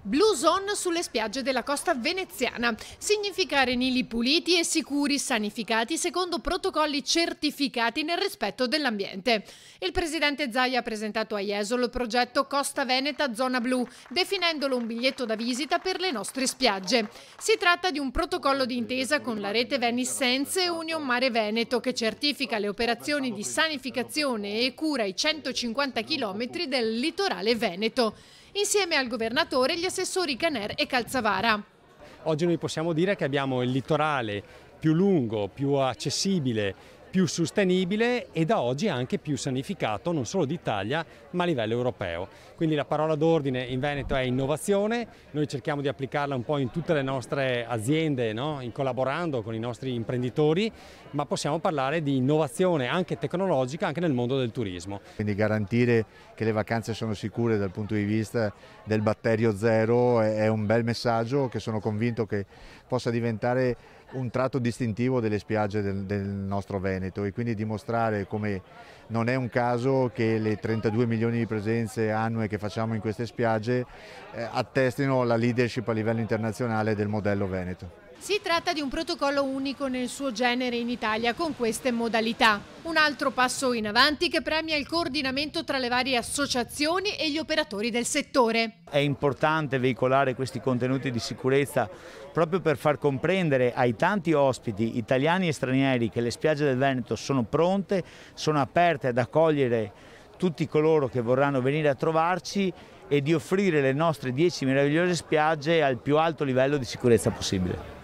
Blue Zone sulle spiagge della costa veneziana. Significa arenili puliti e sicuri, sanificati secondo protocolli certificati nel rispetto dell'ambiente. Il presidente Zaia ha presentato a Jesolo il progetto Costa Veneta Zona Blu, definendolo un biglietto da visita per le nostre spiagge. Si tratta di un protocollo d'intesa con la rete Venice Sense e Union Mare Veneto che certifica le operazioni di sanificazione e cura ai 150 km del litorale veneto. Insieme al governatore gli assessori Caner e Calzavara. Oggi noi possiamo dire che abbiamo il litorale più lungo, più accessibile, più sostenibile e da oggi anche più sanificato non solo d'Italia ma a livello europeo. Quindi la parola d'ordine in Veneto è innovazione, noi cerchiamo di applicarla un po' in tutte le nostre aziende, no? Collaborando con i nostri imprenditori, ma possiamo parlare di innovazione anche tecnologica anche nel mondo del turismo. Quindi garantire che le vacanze sono sicure dal punto di vista del batterio zero è un bel messaggio che sono convinto che possa diventare un tratto distintivo delle spiagge del nostro Veneto e quindi dimostrare come non è un caso che le 32 milioni di presenze annue che facciamo in queste spiagge attestino la leadership a livello internazionale del modello Veneto. Si tratta di un protocollo unico nel suo genere in Italia con queste modalità. Un altro passo in avanti che premia il coordinamento tra le varie associazioni e gli operatori del settore. È importante veicolare questi contenuti di sicurezza proprio per far comprendere ai tanti ospiti italiani e stranieri che le spiagge del Veneto sono pronte, sono aperte ad accogliere tutti coloro che vorranno venire a trovarci e di offrire le nostre 10 meravigliose spiagge al più alto livello di sicurezza possibile.